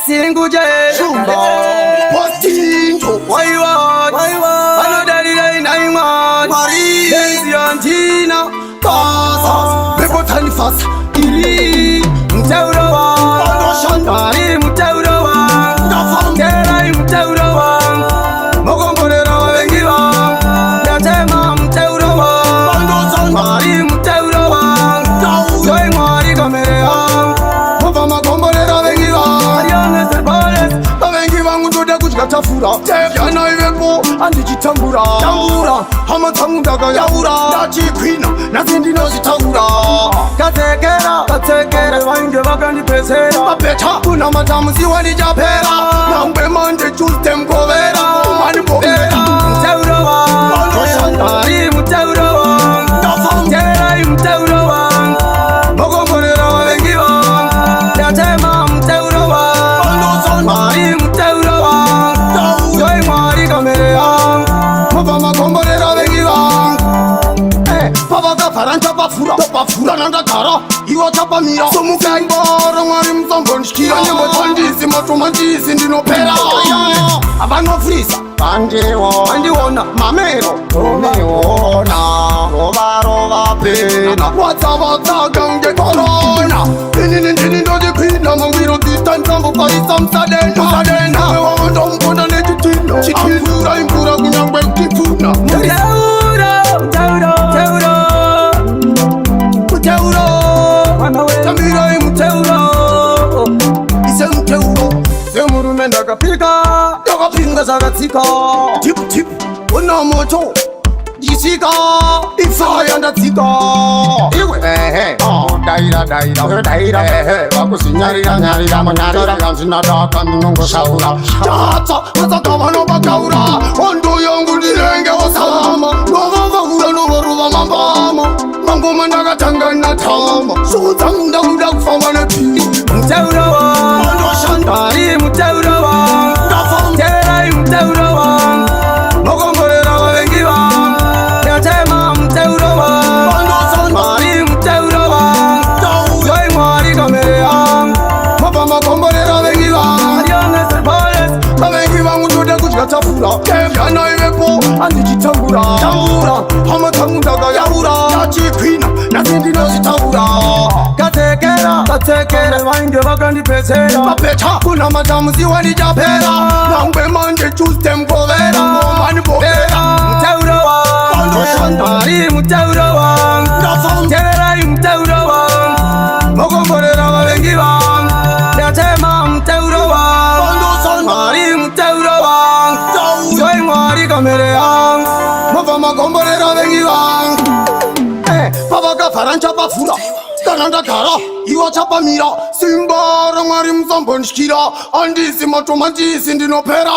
Singuje Shumba Postinto Waiwa Anodari Naiman Marie Antina Kasa Bebotani Fasa Iri Mtaurawa Mari Mtaurawa Kerai Mtaurawa Mogomborera Wengiwa Yatema Mtaurawa Mari Mtaurawa Joy Mari Kamerea Mova Magomborera Wengiwa Ariane Serpales Wengiwa Ngudoda Kuchikatafura Yana Iwepo Andichitambura Tambura Hama Tamundaga Yaura Dachi Queen Nazindi Nozitagura Katekera Wange Wakani Pesera Mapeta Una Matamu Siwani Japera Nambe Mande Tuesday Mkovera Mani Mkovera Mtaurawa Ari Mtaurawa Kerai Mtaurawa Mogomborera Wengiwa Yatema Mtaurawa Mari Mtaurawa Joy Mari Kamerea Mova Magomborera Wengiwa Papa Kafaranta Pafura Nanda Kara Iwa Chapa Mira Sumukai Bora Mwari Mzambonshkira Nyemo Tandisi Matomandisi Ndinopera Abano Frisa Andiwona Mamero Tomeona Rova Pena Wata Gange Corona Nini Doji Pina Mangiro Distance Ambo Parisam Sadena Mewa Ndompona Netitino Chikura Impura Kunyangwe Kipuna Tamira Mteuro Ise Mteuro Semuru Menda Kapika Yakapinga Zagatika Tip Una Moto Jisika Ifaya Ndatika Iwe Daira Wakusinyarira Manyarira Zinadaka Minongo Saura Chata Katakavano Bakaura Ondo Yongu Direnge Osama Novavahura Novaruva Mambama Mango Mandaga Tangana Tama Sutanda Uda Kufamana Pini Mtaurawa Ari Mtaurawa Kerai Mtaurawa Mogomborera Wengiwa Yatema Mtaurawa Mari Mtaurawa Joy Mari Kamerea Mova Magomborera Wengiwa Ariane Serpales Wengiwa Ngudoda Kuchikatafura Yana Iwepo Andichitambura Tambura Hama Tamundaga Yaura Dachi Queen Nazindi Nozitagura Katekera Wange Wakani Pesera Mapeta Kuna Matamu Siwani Japera Nambe Mande Tuesday Mkovera Mani Mkovera Mtaurawa Ari Mtaurawa Kerai Mtaurawa Mogomborera Wengiwa Yatema Mtaurawa Mari Mtaurawa Joy Mari Kamerea Mova Magomborera Wengiwa Papa Kafaranta Pafura Kananda Kara Iwa Chapa Mira Simba Ramari Mzambonshkira Andisi Matomandisi Ndinopera